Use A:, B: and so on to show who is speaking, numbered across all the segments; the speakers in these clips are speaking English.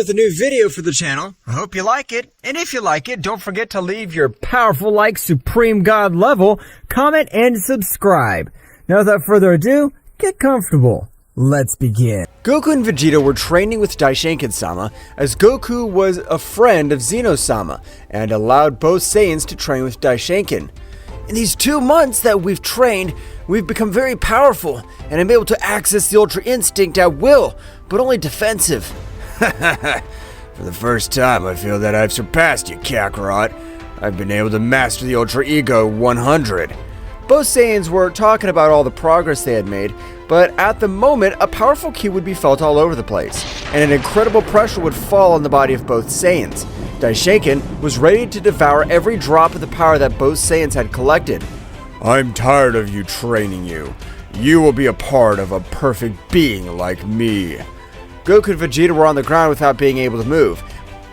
A: with a new video for the channel. I hope you like it, and if you like it, don't forget to leave your powerful like Supreme God level, comment, and subscribe. Now without further ado, get comfortable. Let's begin. Goku and Vegeta were training with Daishinkan-sama, as Goku was a friend of Zeno-sama, and allowed both Saiyans to train with Daishinkan. In these 2 months that we've trained, we've become very powerful, and I'm able to access the Ultra Instinct at will, but only defensive. For the first time, I feel that I've surpassed you, Kakarot. I've been able to master the Ultra Ego 100. Both Saiyans were talking about all the progress they had made, but at the moment, a powerful ki would be felt all over the place, and an incredible pressure would fall on the body of both Saiyans. Daishinkan was ready to devour every drop of the power that both Saiyans had collected. I'm tired of you training you. You will be a part of a perfect being like me. Goku and Vegeta were on the ground without being able to move.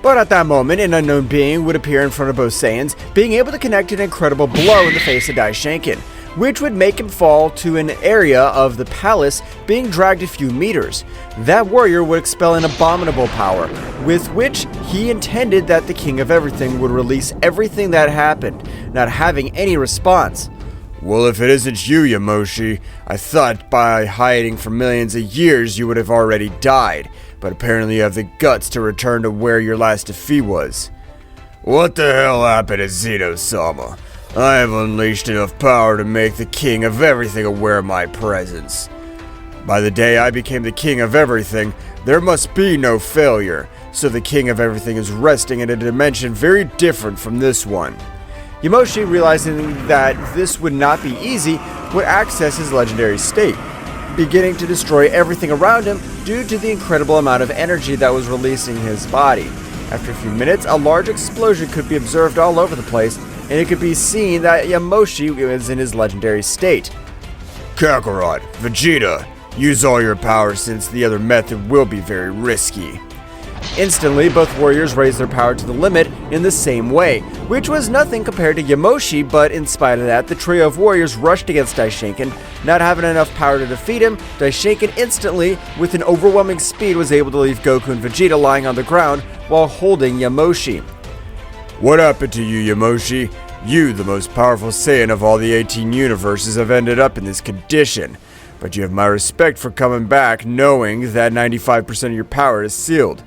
A: But at that moment, an unknown being would appear in front of both Saiyans, being able to connect an incredible blow in the face of Daishinkan, which would make him fall to an area of the palace, being dragged a few meters. That warrior would expel an abominable power, with which he intended that the King of Everything would release everything that happened, not having any response. Well, if it isn't you, Yamoshi, I thought by hiding for millions of years you would have already died, but apparently you have the guts to return to where your last defeat was. What the hell happened to Zeno-sama? I have unleashed enough power to make the King of Everything aware of my presence. By the day I became the King of Everything, there must be no failure, so the King of Everything is resting in a dimension very different from this one. Yamoshi, realizing that this would not be easy, would access his legendary state, beginning to destroy everything around him due to the incredible amount of energy that was releasing his body. After a few minutes, a large explosion could be observed all over the place, and it could be seen that Yamoshi was in his legendary state. Kakarot, Vegeta, use all your power since the other method will be very risky. Instantly, both warriors raised their power to the limit in the same way, which was nothing compared to Yamoshi, but in spite of that, the trio of warriors rushed against Daishinkan. Not having enough power to defeat him, Daishinkan instantly, with an overwhelming speed, was able to leave Goku and Vegeta lying on the ground while holding Yamoshi. What happened to you, Yamoshi? You, the most powerful Saiyan of all the 18 universes, have ended up in this condition. But you have my respect for coming back, knowing that 95% of your power is sealed.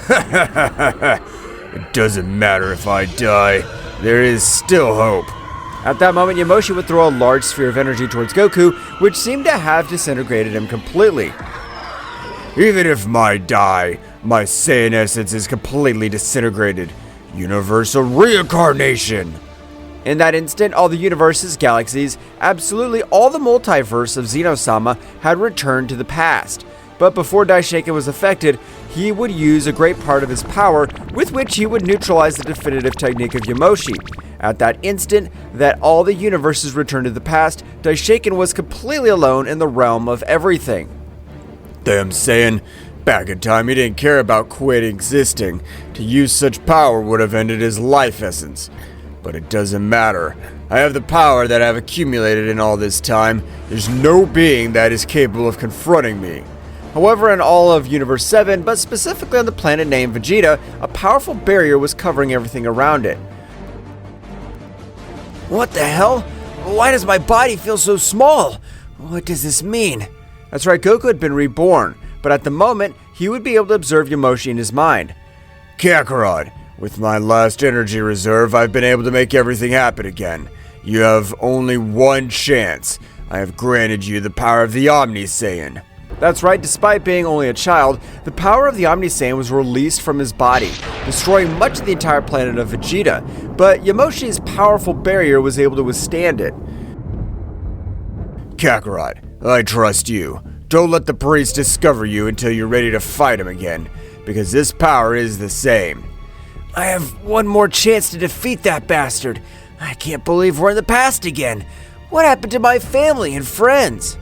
A: It doesn't matter if I die. There is still hope. At that moment, Yamoshi would throw a large sphere of energy towards Goku, which seemed to have disintegrated him completely. Even if I die, my Saiyan essence is completely disintegrated. Universal reincarnation! In that instant, all the universes, galaxies, absolutely all the multiverse of Zeno-sama had returned to the past. But before Daishinkan was affected, he would use a great part of his power, with which he would neutralize the definitive technique of Yamoshi. At that instant that all the universes returned to the past, Daishinkan was completely alone in the realm of everything. Damn Saiyan, back in time he didn't care about quitting existing. To use such power would have ended his life essence. But it doesn't matter. I have the power that I've accumulated in all this time. There's no being that is capable of confronting me. However, in all of Universe 7, but specifically on the planet named Vegeta, a powerful barrier was covering everything around it. What the hell? Why does my body feel so small? What does this mean? That's right, Goku had been reborn, but at the moment, he would be able to observe Yamoshi in his mind. Kakarot, with my last energy reserve, I've been able to make everything happen again. You have only one chance. I have granted you the power of the Omni Saiyan. That's right, despite being only a child, the power of the Omni Saiyan was released from his body, destroying much of the entire planet of Vegeta, but Yamoshi's powerful barrier was able to withstand it. Kakarot, I trust you. Don't let the priest discover you until you're ready to fight him again, because this power is the same. I have one more chance to defeat that bastard. I can't believe we're in the past again. What happened to my family and friends?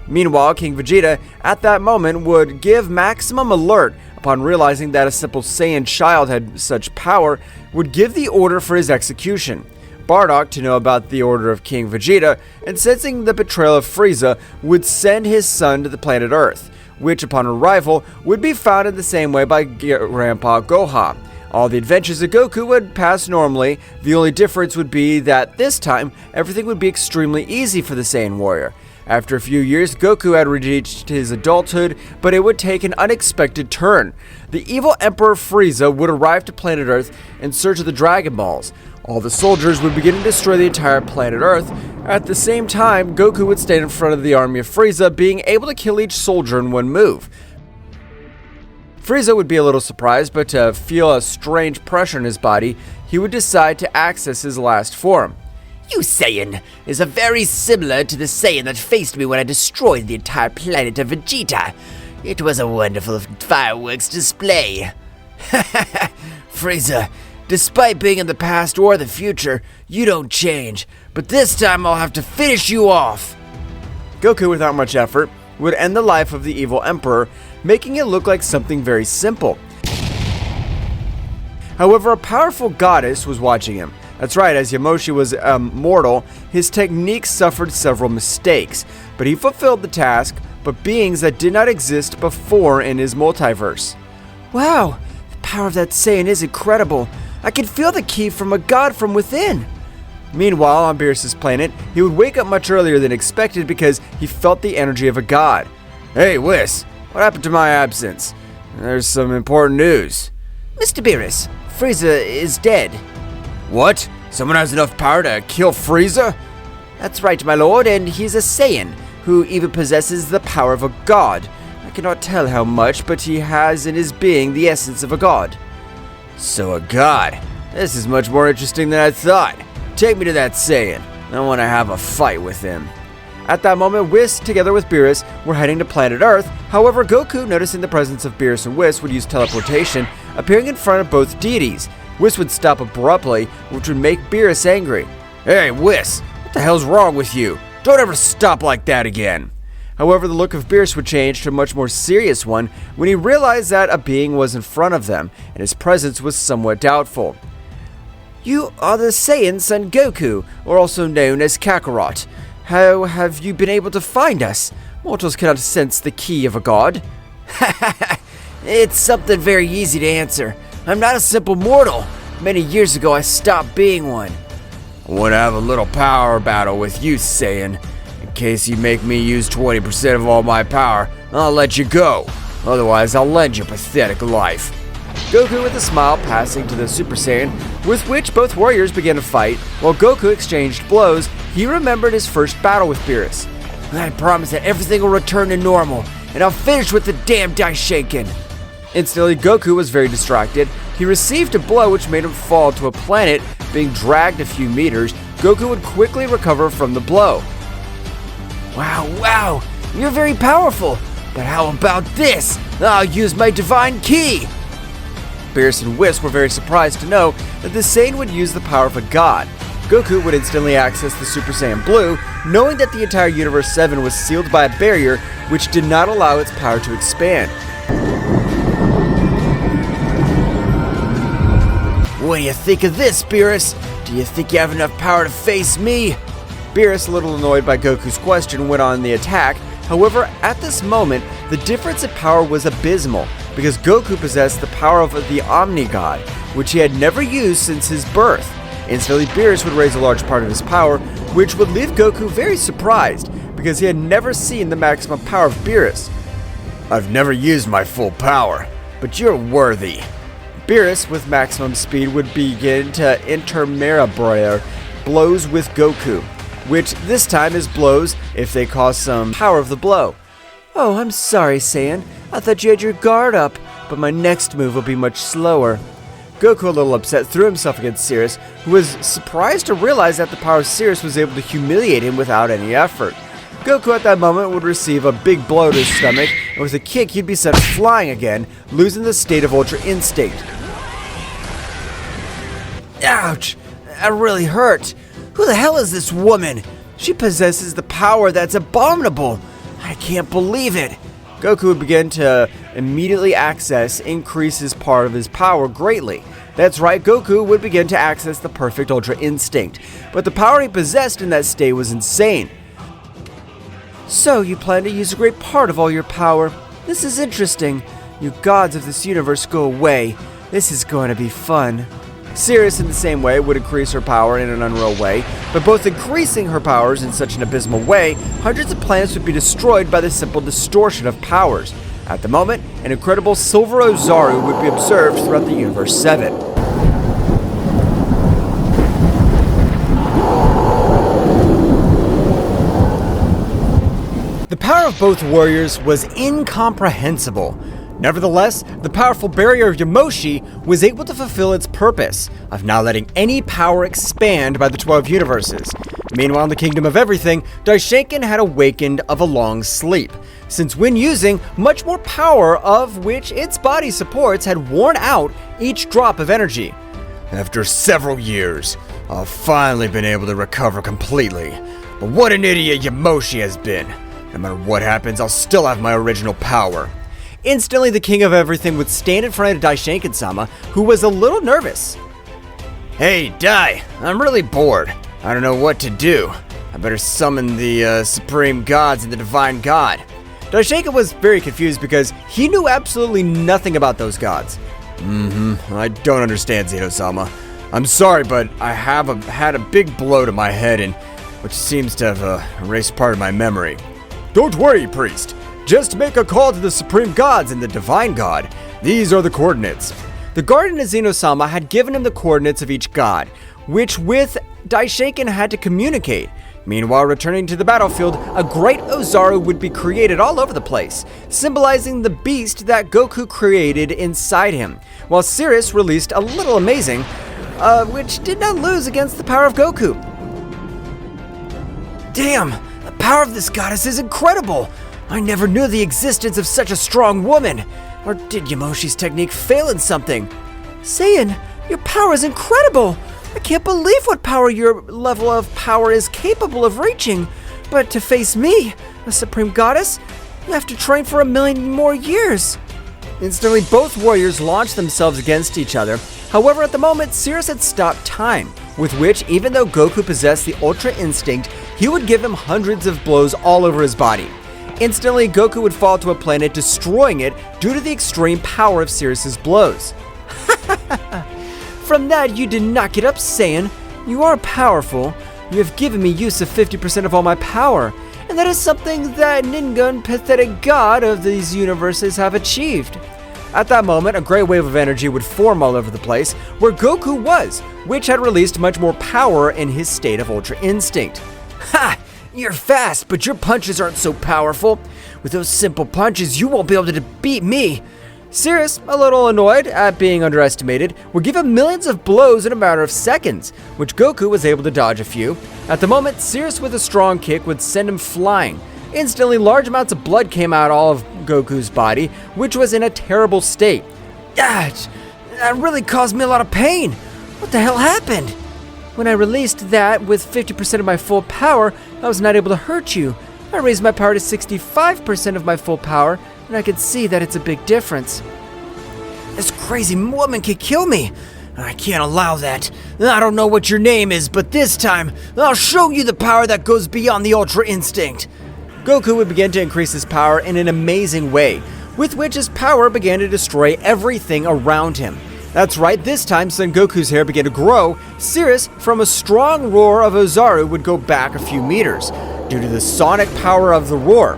A: Meanwhile, King Vegeta, at that moment, would give maximum alert upon realizing that a simple Saiyan child had such power, would give the order for his execution. Bardock, to know about the order of King Vegeta, and sensing the betrayal of Frieza, would send his son to the planet Earth, which upon arrival would be found in the same way by Grandpa Gohan. All the adventures of Goku would pass normally. The only difference would be that this time, everything would be extremely easy for the Saiyan warrior. After a few years, Goku had reached his adulthood, but it would take an unexpected turn. The evil Emperor Frieza would arrive to planet Earth in search of the Dragon Balls. All the soldiers would begin to destroy the entire planet Earth. At the same time, Goku would stand in front of the army of Frieza, being able to kill each soldier in one move. Frieza would be a little surprised, but to feel a strange pressure in his body, he would decide to access his last form.
B: You Saiyan is very similar to the Saiyan that faced me when I destroyed the entire planet of Vegeta. It was a wonderful fireworks display. Frieza, despite being in the past or the future, you don't change, but this time I'll have to finish you off.
A: Goku, without much effort, would end the life of the evil Emperor, making it look like something very simple. However, a powerful goddess was watching him. That's right, as Yamoshi was mortal, his techniques suffered several mistakes, but he fulfilled the task, but beings that did not exist before in his multiverse.
B: Wow, the power of that Saiyan is incredible. I can feel the ki from a god from within.
A: Meanwhile, on Beerus's planet, he would wake up much earlier than expected because he felt the energy of a god. Hey, Whis, what happened to my absence? There's some important news.
B: Mr. Beerus, Frieza is dead.
A: What? Someone has enough power to kill Frieza?
B: That's right, my lord, and he's a Saiyan, who even possesses the power of a god. I cannot tell how much, but he has in his being the essence of a god.
A: So a god. This is much more interesting than I thought. Take me to that Saiyan. I want to have a fight with him. At that moment, Whis, together with Beerus, were heading to planet Earth. However, Goku, noticing the presence of Beerus and Whis, would use teleportation, appearing in front of both deities. Whis would stop abruptly, which would make Beerus angry. Hey, Whis, what the hell's wrong with you? Don't ever stop like that again. However, the look of Beerus would change to a much more serious one when he realized that a being was in front of them, and his presence was somewhat doubtful.
B: You are the Saiyan Son Goku, or also known as Kakarot. How have you been able to find us? Mortals cannot sense the ki of a god. It's something very easy to answer. I'm not a simple mortal. Many years ago, I stopped being one.
A: I want to have a little power battle with you, Saiyan. In case you make me use 20% of all my power, I'll let you go. Otherwise, I'll lend your pathetic life. Goku with a smile passing to the Super Saiyan, with which both warriors began to fight. While Goku exchanged blows, he remembered his first battle with Beerus.
B: I promise that everything will return to normal, and I'll finish with the damn Daishinkan.
A: Instantly, Goku was very distracted. He received a blow which made him fall to a planet, being dragged a few meters. Goku would quickly recover from the blow.
B: Wow, you're very powerful. But how about this? I'll use my divine ki.
A: Beerus and Whis were very surprised to know that the Saiyan would use the power of a god. Goku would instantly access the Super Saiyan Blue, knowing that the entire Universe 7 was sealed by a barrier which did not allow its power to expand.
B: What do you think of this, Beerus? Do you think you have enough power to face me?
A: Beerus, a little annoyed by Goku's question, went on the attack. However, at this moment, the difference in power was abysmal, because Goku possessed the power of the Omni God, which he had never used since his birth. Instantly, Beerus would raise a large part of his power, which would leave Goku very surprised, because he had never seen the maximum power of Beerus. I've never used my full power, but you're worthy. Beerus, with maximum speed, would begin to intermarry blows with Goku, which this time is blows if they cause some power of the blow.
B: Oh, I'm sorry, Saiyan. I thought you had your guard up, but my next move will be much slower.
A: Goku, a little upset, threw himself against Sirius, who was surprised to realize that the power of Sirius was able to humiliate him without any effort. Goku at that moment would receive a big blow to his stomach, and with a kick he'd be sent flying again, losing the state of Ultra Instinct.
B: Ouch! That really hurt. Who the hell is this woman? She possesses the power that's abominable. I can't believe it.
A: Goku would begin to immediately increase his part of his power greatly. That's right, Goku would begin to access the perfect Ultra Instinct, but the power he possessed in that state was insane.
B: So, you plan to use a great part of all your power? This is interesting. You gods of this universe go away. This is going to be fun. Sirius, in the same way, would increase her power in an unreal way, but both increasing her powers in such an abysmal way, hundreds of planets would be destroyed by the simple distortion of powers. At the moment, an incredible silver Ozaru would be observed throughout the Universe 7.
A: The power of both warriors was incomprehensible. Nevertheless, the powerful barrier of Yamoshi was able to fulfill its purpose of not letting any power expand by the 12 universes. Meanwhile, in the Kingdom of Everything, Daishinkan had awakened of a long sleep, since when using much more power of which its body supports had worn out each drop of energy. After several years, I've finally been able to recover completely. But what an idiot Yamoshi has been. No matter what happens, I'll still have my original power. Instantly, the King of Everything would stand in front of Daishinkan-sama, who was a little nervous. Hey, Dai, I'm really bored. I don't know what to do. I better summon the Supreme Gods and the Divine God. Daishinkan was very confused because he knew absolutely nothing about those gods. I don't understand, Zeno-sama. I'm sorry, but I have had a big blow to my head, and which seems to have erased part of my memory. Don't worry, priest. Just make a call to the Supreme Gods and the Divine God. These are the coordinates. The guardian of Zeno-sama had given him the coordinates of each god, which with Daishinkan had to communicate. Meanwhile, returning to the battlefield, a great Ozaru would be created all over the place, symbolizing the beast that Goku created inside him, while Sirius released a little amazing, which did not lose against the power of Goku. Damn, the power of this goddess is incredible! I never knew the existence of such a strong woman. Or did Yamoshi's technique fail in something? Saiyan, your power is incredible. I can't believe what power your level of power is capable of reaching. But to face me, a supreme goddess, you have to train for 1,000,000 more years. Instantly, both warriors launched themselves against each other. However, at the moment, Sirius had stopped time, with which, even though Goku possessed the Ultra Instinct, he would give him hundreds of blows all over his body. Instantly, Goku would fall to a planet, destroying it due to the extreme power of Sirius's blows. From that, you did not get up, Saiyan. You are powerful. You have given me use of 50% of all my power, and that is something that Ningun, pathetic god of these universes, have achieved. At that moment, a great wave of energy would form all over the place where Goku was, which had released much more power in his state of Ultra Instinct. Ha! You're fast, but your punches aren't so powerful. With those simple punches, you won't be able to beat me. Sirius, a little annoyed at being underestimated, would give him millions of blows in a matter of seconds, which Goku was able to dodge a few. At the moment, Sirius with a strong kick would send him flying. Instantly, large amounts of blood came out all of Goku's body, which was in a terrible state. That really caused me a lot of pain. What the hell happened? When I released that with 50% of my full power, I was not able to hurt you. I raised my power to 65% of my full power, and I could see that it's a big difference. This crazy woman could kill me. I can't allow that. I don't know what your name is, but this time, I'll show you the power that goes beyond the Ultra Instinct. Goku would begin to increase his power in an amazing way, with which his power began to destroy everything around him. That's right, this time Son Goku's hair began to grow. Sirius, from a strong roar of Ozaru, would go back a few meters, due to the sonic power of the roar.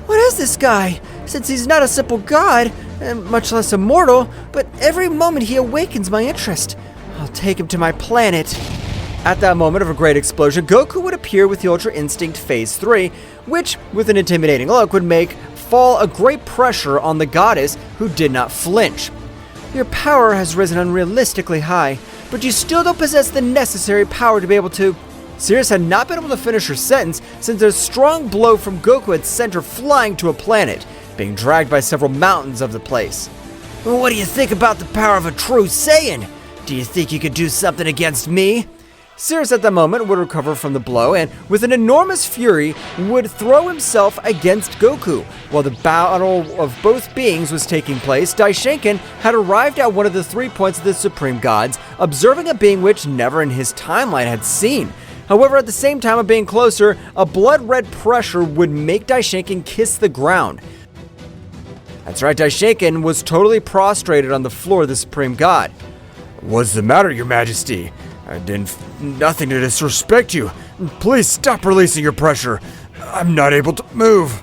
A: What is this guy? Since he's not a simple god, and much less a mortal, but every moment he awakens my interest. I'll take him to my planet. At that moment of a great explosion, Goku would appear with the Ultra Instinct Phase 3, which, with an intimidating look, would make fall a great pressure on the goddess, who did not flinch. Your power has risen unrealistically high, but you still don't possess the necessary power to be able to... Sirius had not been able to finish her sentence since a strong blow from Goku had sent her flying to a planet, being dragged by several mountains of the place. Well, what do you think about the power of a true Saiyan? Do you think you could do something against me? Sirius at that moment would recover from the blow and, with an enormous fury, would throw himself against Goku. While the battle of both beings was taking place, Daishinkan had arrived at one of the 3 points of the Supreme Gods, observing a being which never in his timeline had seen. However, at the same time of being closer, a blood-red pressure would make Daishinkan kiss the ground.
B: That's right, Daishinkan was totally prostrated on the floor of the Supreme God.
C: What's the matter, Your Majesty? I did nothing to disrespect you. Please stop releasing your pressure. I'm not able to move.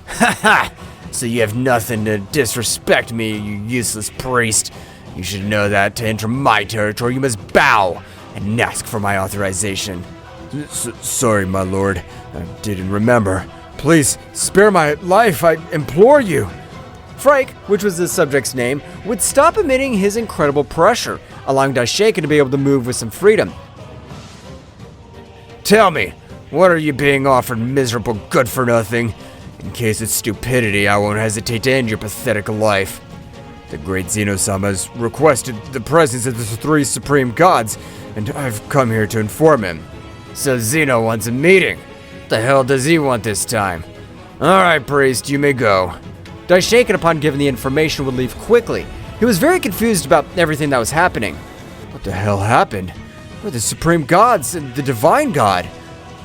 B: Haha! So you have nothing to disrespect me, you useless priest. You should know that to enter my territory, you must bow and ask for my authorization.
C: Sorry, my lord. I didn't remember. Please, spare my life, I implore you.
B: Frank, which was the subject's name, would stop emitting his incredible pressure, allowing Daishinkan to be able to move with some freedom.
C: Tell me, what are you being offered, miserable good-for-nothing? In case it's stupidity, I won't hesitate to end your pathetic life. The great Zeno-sama has requested the presence of the three supreme gods, and I've come here to inform him.
B: So Zeno wants a meeting. What the hell does he want this time?
C: Alright, priest, you may go.
B: Daishinkan, upon given the information, would leave quickly. He was very confused about everything that was happening.
C: What the hell happened? We're the supreme gods and the divine god.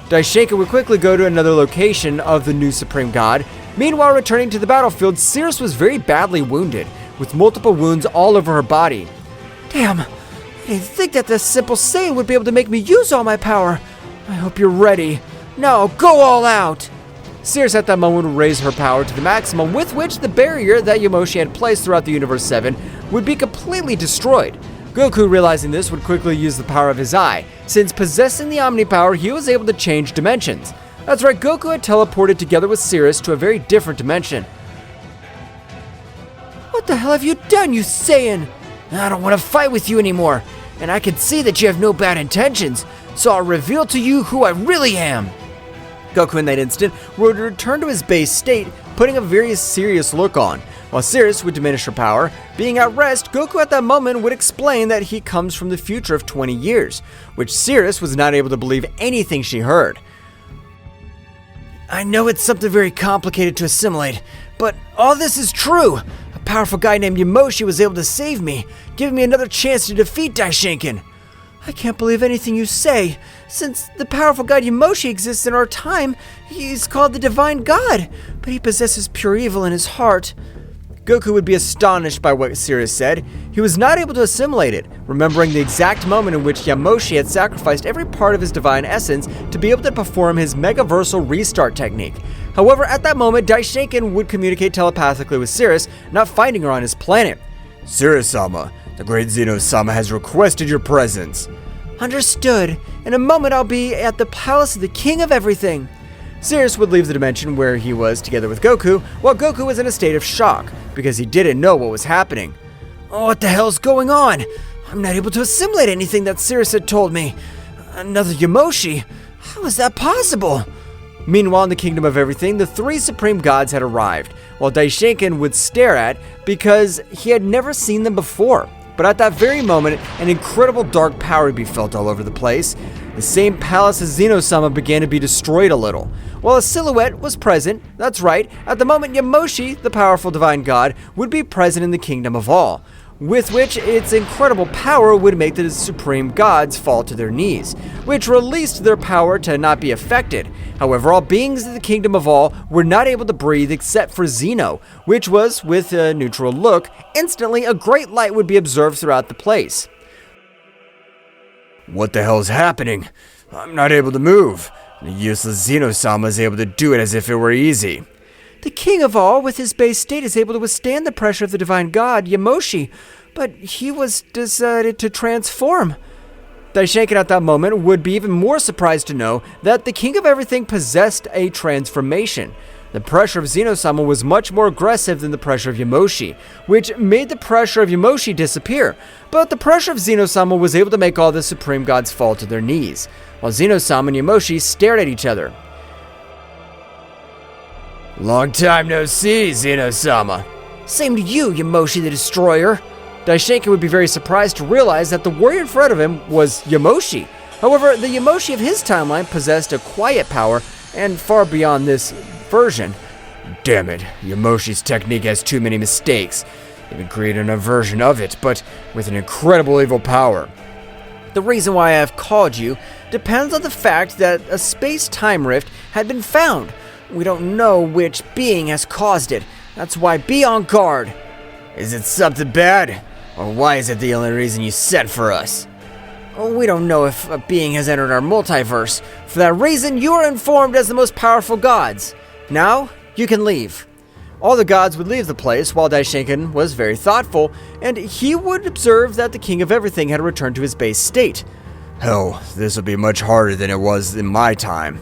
B: Daishinkan would quickly go to another location of the new supreme god. Meanwhile, returning to the battlefield, Cirrus was very badly wounded, with multiple wounds all over her body. Damn, I didn't think that this simple Saiyan would be able to make me use all my power. I hope you're ready. Now, go all out! Cirrus at that moment would raise her power to the maximum, with which the barrier that Yamoshi had placed throughout the Universe 7 would be completely destroyed. Goku, realizing this, would quickly use the power of his eye. Since possessing the Omni power, he was able to change dimensions. That's right, Goku had teleported together with Cirrus to a very different dimension. What the hell have you done, you Saiyan? I don't want to fight with you anymore, and I can see that you have no bad intentions, so I'll reveal to you who I really am. Goku in that instant would return to his base state, putting a very serious look on. While Cirrus would diminish her power, being at rest, Goku at that moment would explain that he comes from the future of 20 years, which Cirrus was not able to believe anything she heard. I know it's something very complicated to assimilate, but all this is true. A powerful guy named Yamoshi was able to save me, giving me another chance to defeat Daishinkan. I can't believe anything you say. Since the powerful god Yamoshi exists in our time, he's called the Divine God, but he possesses pure evil in his heart. Goku would be astonished by what Cirrus said. He was not able to assimilate it, remembering the exact moment in which Yamoshi had sacrificed every part of his divine essence to be able to perform his MEGAVERSAL restart technique. However, at that moment, Daishinkan would communicate telepathically with Cirrus, not finding her on his planet.
C: Cirrus-sama, the great Zeno-sama has requested your presence.
B: Understood. In a moment, I'll be at the palace of the king of everything. Cirrus would leave the dimension where he was together with Goku, while Goku was in a state of shock, because he didn't know what was happening. Oh, what the hell's going on? I'm not able to assimilate anything that Cirrus had told me. Another Yamoshi? How is that possible? Meanwhile, in the kingdom of everything, the three supreme gods had arrived, while Daishinkan would stare at because he had never seen them before. But at that very moment, an incredible dark power would be felt all over the place. The same palace as Zeno-sama began to be destroyed a little. While a silhouette was present, that's right, at the moment Yamoshi, the powerful divine god, would be present in the kingdom of all, with which its incredible power would make the supreme gods fall to their knees, which released their power to not be affected. However, all beings in the kingdom of all were not able to breathe except for Zeno, which was, with a neutral look, instantly a great light would be observed throughout the place.
C: What the hell is happening? I'm not able to move. The useless Zeno-sama is able to do it as if it were easy.
B: The king of all, with his base state, is able to withstand the pressure of the divine god, Yamoshi, but he was decided to transform. Daishinkan at that moment would be even more surprised to know that the king of everything possessed a transformation. The pressure of Zeno-sama was much more aggressive than the pressure of Yamoshi, which made the pressure of Yamoshi disappear, but the pressure of Zeno-sama was able to make all the supreme gods fall to their knees, while Zeno-sama and Yamoshi stared at each other.
C: Long time no see, Zeno-sama.
B: Same to you, Yamoshi the Destroyer. Daishinkan would be very surprised to realize that the warrior in front of him was Yamoshi. However, the Yamoshi of his timeline possessed a quiet power, and far beyond this version.
C: Damn it, Yamoshi's technique has too many mistakes. Even created a version of it, but with an incredible evil power.
B: The reason why I have called you depends on the fact that a space-time rift had been found. We don't know which being has caused it. That's why be on guard.
C: Is it something bad? Or why is it the only reason you sent for us?
B: We don't know if a being has entered our multiverse. For that reason, you are informed as the most powerful gods. Now, you can leave. All the gods would leave the place while Daishinkan was very thoughtful, and he would observe that the king of everything had returned to his base state.
C: Hell, this will be much harder than it was in my time.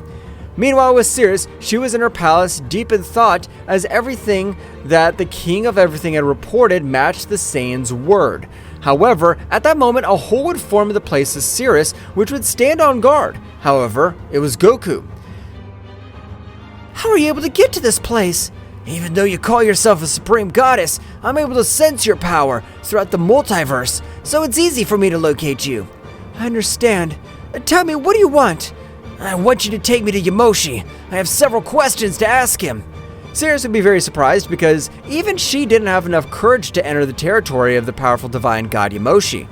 B: Meanwhile, with Cirrus, she was in her palace deep in thought as everything that the king of everything had reported matched the Saiyan's word. However, at that moment, a hole would form in the place of Cirrus, which would stand on guard. However, it was Goku. How are you able to get to this place? Even though you call yourself a supreme goddess, I'm able to sense your power throughout the multiverse, so it's easy for me to locate you. I understand. Tell me, what do you want? I want you to take me to Yamoshi. I have several questions to ask him. Cirrus would be very surprised because even she didn't have enough courage to enter the territory of the powerful divine god Yamoshi.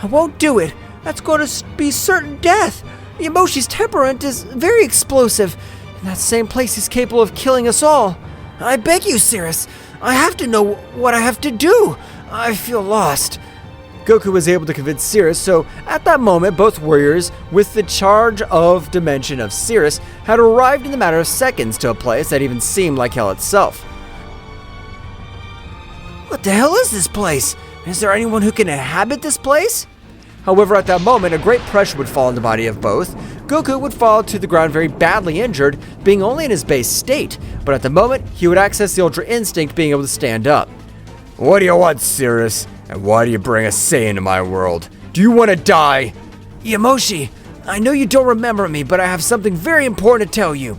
B: I won't do it. That's going to be certain death. Yamoshi's temperament is very explosive. In that same place, he's capable of killing us all. I beg you, Cirrus. I have to know what I have to do. I feel lost. Goku was able to convince Cirrus, so at that moment, both warriors, with the charge of dimension of Cirrus, had arrived in the matter of seconds to a place that even seemed like hell itself. What the hell is this place? Is there anyone who can inhabit this place? However, at that moment, a great pressure would fall on the body of both. Goku would fall to the ground very badly injured, being only in his base state, but at the moment, he would access the Ultra Instinct, being able to stand up.
C: What do you want, Cirrus? And why do you bring a Saiyan into my world? Do you want to die?
B: Yamoshi, I know you don't remember me, but I have something very important to tell you.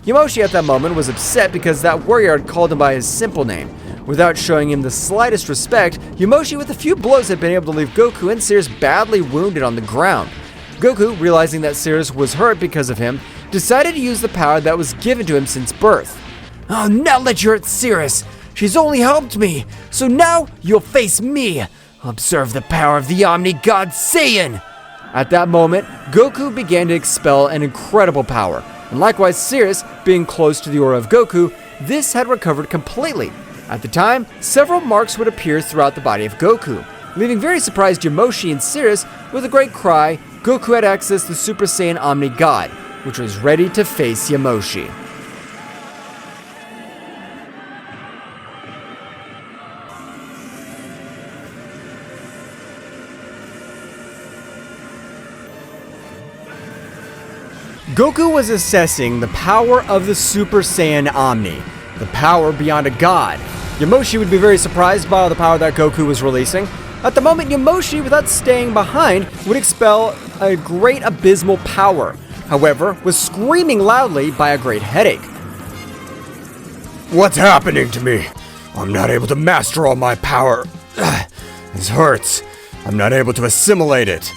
B: Yamoshi at that moment was upset because that warrior had called him by his simple name. Without showing him the slightest respect, Yamoshi with a few blows had been able to leave Goku and Cirrus badly wounded on the ground. Goku, realizing that Cirrus was hurt because of him, decided to use the power that was given to him since birth. Oh, now that you're at Cirrus! She's only helped me, so now you'll face me. Observe the power of the Omni God Saiyan. At that moment, Goku began to expel an incredible power, and likewise Cirrus, being close to the aura of Goku, this had recovered completely. At the time, several marks would appear throughout the body of Goku, leaving very surprised Yamoshi and Cirrus with a great cry. Goku had accessed the Super Saiyan Omni God, which was ready to face Yamoshi. Goku was assessing the power of the Super Saiyan Omni, the power beyond a god. Yamoshi would be very surprised by all the power that Goku was releasing. At the moment, Yamoshi, without staying behind, would expel a great abysmal power. However, was screaming loudly by a great headache.
C: What's happening to me? I'm not able to master all my power. This hurts. I'm not able to assimilate it.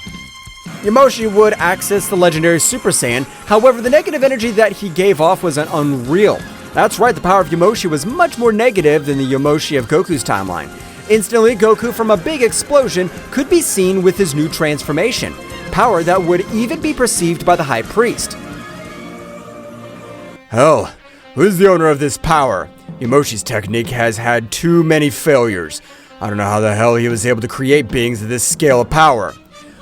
B: Yamoshi would access the legendary Super Saiyan, however the negative energy that he gave off was unreal. That's right, the power of Yamoshi was much more negative than the Yamoshi of Goku's timeline. Instantly, Goku from a big explosion could be seen with his new transformation, power that would even be perceived by the High Priest.
C: Hell, who's the owner of this power? Yamoshi's technique has had too many failures. I don't know how the hell he was able to create beings of this scale of power.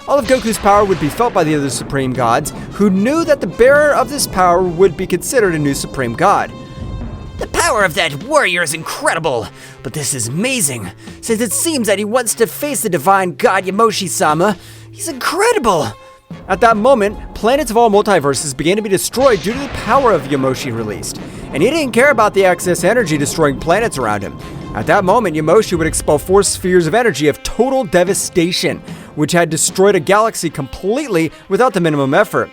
B: All of Goku's power would be felt by the other Supreme Gods, who knew that the bearer of this power would be considered a new Supreme God. The power of that warrior is incredible, but this is amazing, since it seems that he wants to face the divine god Yamoshi-sama. He's incredible! At that moment, planets of all multiverses began to be destroyed due to the power of Yamoshi released, and he didn't care about the excess energy destroying planets around him. At that moment, Yamoshi would expel 4 spheres of energy of total devastation, which had destroyed a galaxy completely without the minimum effort.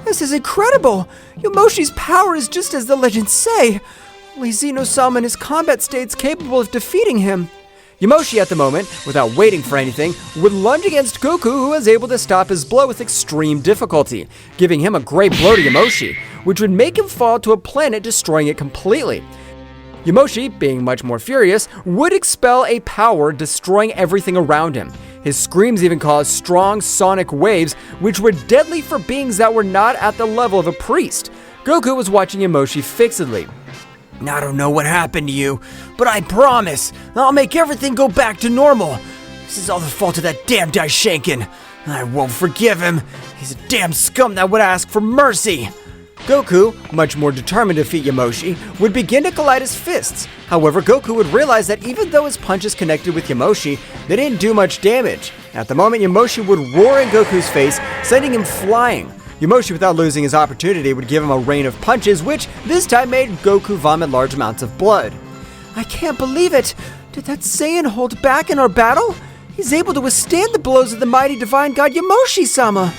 B: This is incredible! Yamoshi's power is just as the legends say. Only Zeno-sama in his combat state's capable of defeating him. Yamoshi at the moment, without waiting for anything, would lunge against Goku, who was able to stop his blow with extreme difficulty, giving him a great blow to Yamoshi, which would make him fall to a planet, destroying it completely. Yamoshi, being much more furious, would expel a power, destroying everything around him. His screams even caused strong sonic waves, which were deadly for beings that were not at the level of a priest. Goku was watching Yamoshi fixedly. I don't know what happened to you, but I promise I'll make everything go back to normal. This is all the fault of that damn Daishinkan. I won't forgive him. He's a damn scum that would ask for mercy. Goku, much more determined to defeat Yamoshi, would begin to collide his fists. However, Goku would realize that even though his punches connected with Yamoshi, they didn't do much damage. At the moment, Yamoshi would roar in Goku's face, sending him flying. Yamoshi, without losing his opportunity, would give him a rain of punches, which this time made Goku vomit large amounts of blood. I can't believe it! Did that Saiyan hold back in our battle? He's able to withstand the blows of the mighty divine god Yamoshi-sama!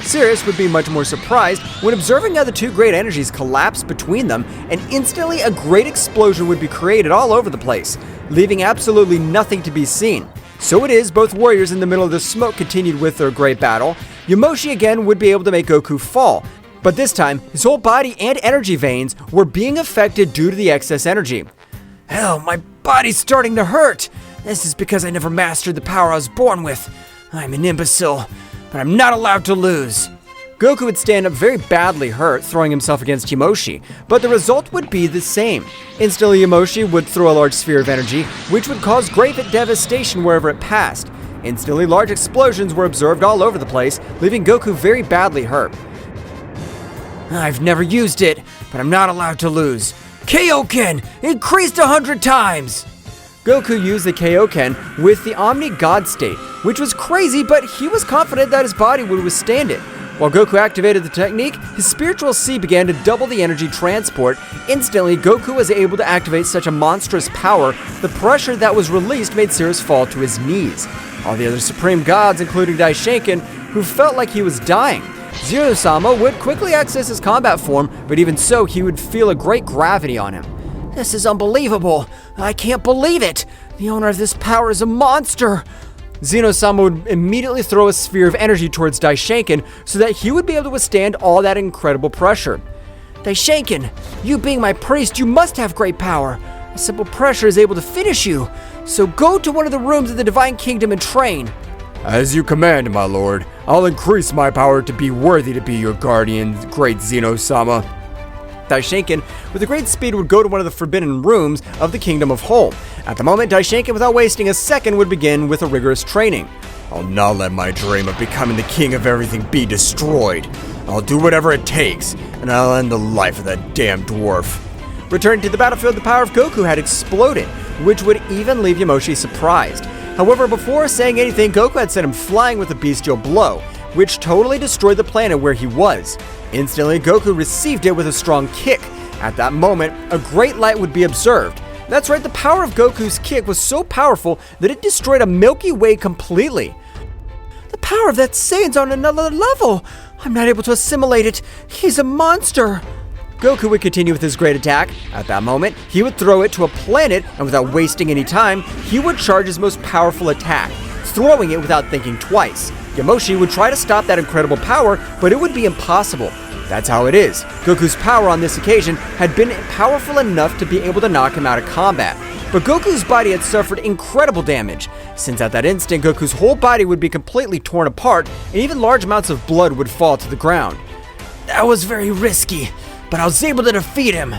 B: Sirius would be much more surprised when observing how the two great energies collapsed between them, and instantly a great explosion would be created all over the place, leaving absolutely nothing to be seen. So it is, both warriors in the middle of the smoke continued with their great battle. Yamoshi again would be able to make Goku fall, but this time, his whole body and energy veins were being affected due to the excess energy. Hell, my body's starting to hurt! This is because I never mastered the power I was born with. I'm an imbecile, but I'm not allowed to lose. Goku would stand up very badly hurt, throwing himself against Yamoshi, but the result would be the same. Instantly, Yamoshi would throw a large sphere of energy, which would cause great devastation wherever it passed. Instantly, large explosions were observed all over the place, leaving Goku very badly hurt. I've never used it, but I'm not allowed to lose. Kaioken! Increased 100 times! Goku used the Kaioken with the Omni God state, which was crazy, but he was confident that his body would withstand it. While Goku activated the technique, his spiritual sea began to double the energy transport. Instantly, Goku was able to activate such a monstrous power, the pressure that was released made Sirius fall to his knees. All the other supreme gods, including Daishinkan, who felt like he was dying. Zeno-sama would quickly access his combat form, but even so, he would feel a great gravity on him. This is unbelievable. I can't believe it. The owner of this power is a monster. Zeno-sama would immediately throw a sphere of energy towards Daishinkan so that he would be able to withstand all that incredible pressure. Daishinkan, you being my priest, you must have great power. A simple pressure is able to finish you. So go to one of the rooms of the Divine Kingdom and train.
C: As you command, my lord. I'll increase my power to be worthy to be your guardian, great Zeno-sama.
B: Daishinkan, with a great speed, would go to one of the forbidden rooms of the Kingdom of Home. At the moment, Daishinkan, without wasting a second, would begin with a rigorous training.
C: I'll not let my dream of becoming the king of everything be destroyed. I'll do whatever it takes, and I'll end the life of that damn dwarf.
B: Returning to the battlefield, the power of Goku had exploded, which would even leave Yamoshi surprised. However, before saying anything, Goku had sent him flying with a bestial blow, which totally destroyed the planet where he was. Instantly, Goku received it with a strong kick. At that moment, a great light would be observed. That's right, the power of Goku's kick was so powerful that it destroyed a Milky Way completely. The power of that Saiyan's on another level. I'm not able to assimilate it. He's a monster. Goku would continue with his great attack. At that moment, he would throw it to a planet, and without wasting any time, he would charge his most powerful attack, throwing it without thinking twice. Yamoshi would try to stop that incredible power, but it would be impossible. That's how it is. Goku's power on this occasion had been powerful enough to be able to knock him out of combat. But Goku's body had suffered incredible damage, since at that instant Goku's whole body would be completely torn apart, and even large amounts of blood would fall to the ground. That was very risky, but I was able to defeat him.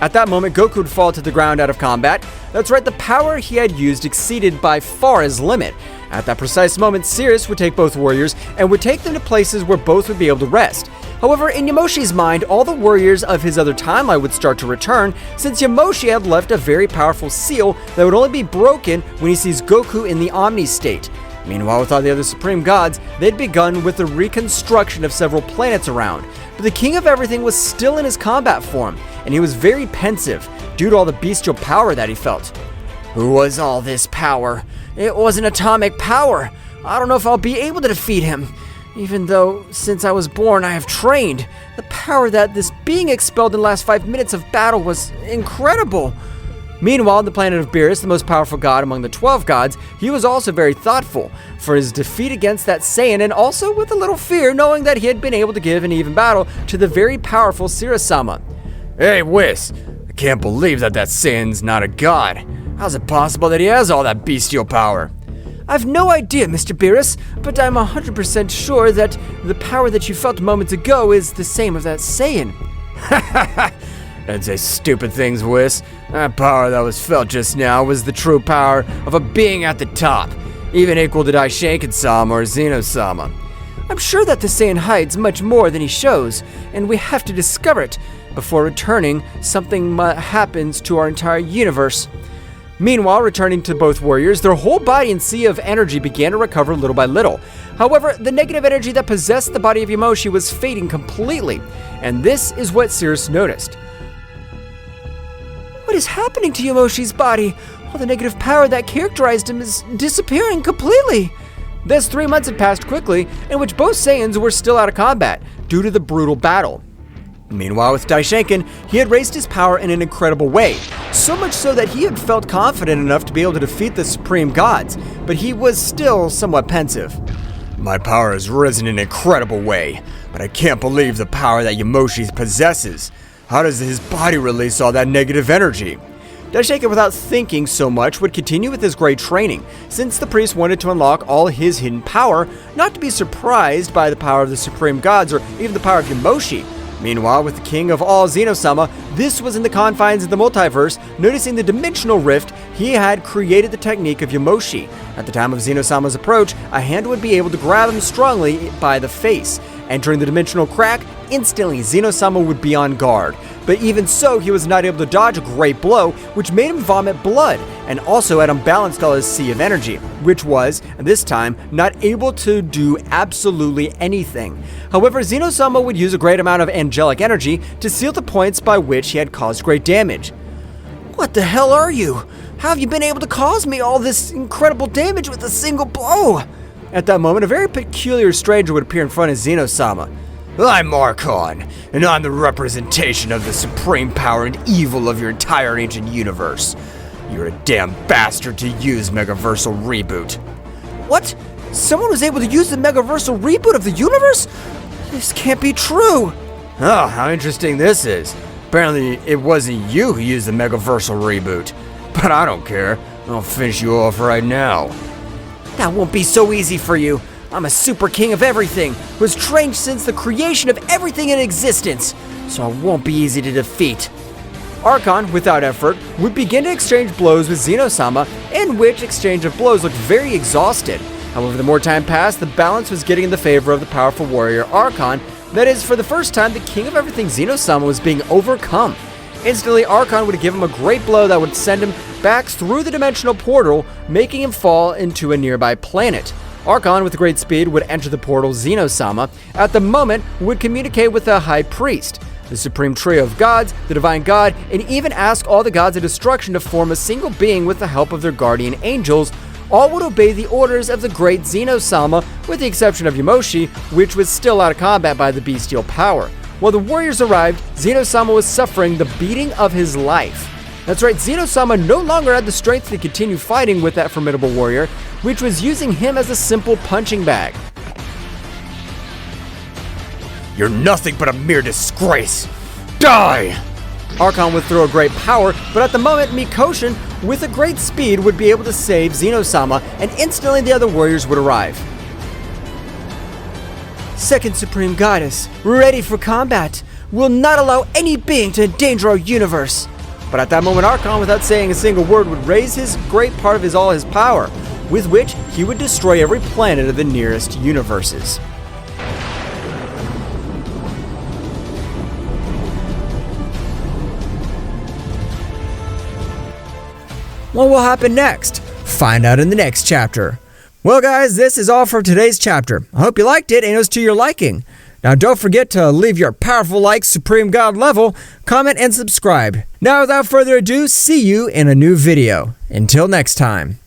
B: At that moment, Goku would fall to the ground out of combat. That's right, the power he had used exceeded by far his limit. At that precise moment, Sirius would take both warriors and would take them to places where both would be able to rest. However, in Yamoshi's mind, all the warriors of his other timeline would start to return, since Yamoshi had left a very powerful seal that would only be broken when he sees Goku in the Omni state. Meanwhile, with all the other supreme gods, they'd begun with the reconstruction of several planets around. But the King of Everything was still in his combat form, and he was very pensive due to all the bestial power that he felt. Who was all this power? It was an atomic power. I don't know if I'll be able to defeat him. Even though, since I was born, I have trained. The power that this being expelled in the last 5 minutes of battle was incredible. Meanwhile, on the planet of Beerus, the most powerful god among the 12 gods, he was also very thoughtful for his defeat against that Saiyan, and also with a little fear, knowing that he had been able to give an even battle to the very powerful Sirius-sama.
C: Hey, Whis, I can't believe that Saiyan's not a god. How's it possible that he has all that bestial power?
B: I've no idea, Mr. Beerus, but I'm 100% sure that the power that you felt moments ago is the same of that Saiyan.
C: Don't say stupid things, Whis. That power that was felt just now was the true power of a being at the top, even equal to Daishinkan-sama or Zeno-sama.
B: I'm sure that the Saiyan hides much more than he shows, and we have to discover it. Before returning, something happens to our entire universe. Meanwhile, returning to both warriors, their whole body and sea of energy began to recover little by little. However, the negative energy that possessed the body of Yamoshi was fading completely, and this is what Cirrus noticed. What is happening to Yamoshi's body? All the negative power that characterized him is disappearing completely. Thus, 3 months had passed quickly, in which both Saiyans were still out of combat, due to the brutal battle. Meanwhile, with Daishinkan, he had raised his power in an incredible way, so much so that he had felt confident enough to be able to defeat the supreme gods, but he was still somewhat pensive.
C: My power has risen in an incredible way, but I can't believe the power that Yamoshi possesses. How does his body release all that negative energy?
B: Daishinkan, without thinking so much, would continue with his great training, since the priest wanted to unlock all his hidden power, not to be surprised by the power of the supreme gods or even the power of Yamoshi. Meanwhile, with the king of all, Zeno-sama, this was in the confines of the multiverse. Noticing the dimensional rift, he had created the technique of Yamoshi. At the time of Zeno-sama's approach, a hand would be able to grab him strongly by the face. Entering the dimensional crack, instantly Zeno-sama would be on guard. But even so, he was not able to dodge a great blow, which made him vomit blood, and also had unbalanced all his sea of energy, which was, at this time, not able to do absolutely anything. However, Zeno-sama would use a great amount of angelic energy to seal the points by which he had caused great damage. What the hell are you? How have you been able to cause me all this incredible damage with a single blow? At that moment, a very peculiar stranger would appear in front of Zeno-sama.
C: I'm Archon, and I'm the representation of the supreme power and evil of your entire ancient universe. You're a damn bastard to use MEGAVERSAL Reboot.
B: What? Someone was able to use the MEGAVERSAL Reboot of the universe? This can't be true.
C: Oh, how interesting this is. Apparently, it wasn't you who used the MEGAVERSAL Reboot. But I don't care. I'll finish you off right now.
B: That won't be so easy for you. I'm a super king of everything, who was trained since the creation of everything in existence, so I won't be easy to defeat. Archon, without effort, would begin to exchange blows with Zeno-sama, in which exchange of blows looked very exhausted. However, the more time passed, the balance was getting in the favor of the powerful warrior Archon. That is, for the first time, the king of everything Zeno-sama was being overcome. Instantly, Archon would give him a great blow that would send him back through the dimensional portal, making him fall into a nearby planet. Archon, with great speed, would enter the portal. Zeno-sama, at the moment, would communicate with the High Priest, the supreme trio of gods, the divine god, and even ask all the gods of destruction to form a single being with the help of their guardian angels. All would obey the orders of the great Zeno-sama, with the exception of Yamoshi, which was still out of combat by the bestial power. While the warriors arrived, Zeno-sama was suffering the beating of his life. That's right, Zeno-sama no longer had the strength to continue fighting with that formidable warrior, which was using him as a simple punching bag.
C: You're nothing but a mere disgrace. Die!
B: Archon would throw a great power, but at the moment, Mikoshin, with a great speed, would be able to save Zeno-sama, and instantly the other warriors would arrive. Second Supreme Goddess, ready for combat. We'll not allow any being to endanger our universe. But at that moment, Archon, without saying a single word, would raise his great part of all his power, with which he would destroy every planet of the nearest universes.
A: What will happen next? Find out in the next chapter. Well guys, this is all for today's chapter. I hope you liked it and it was to your liking. Now don't forget to leave your powerful like Supreme God level, comment and subscribe. Now without further ado, see you in a new video. Until next time.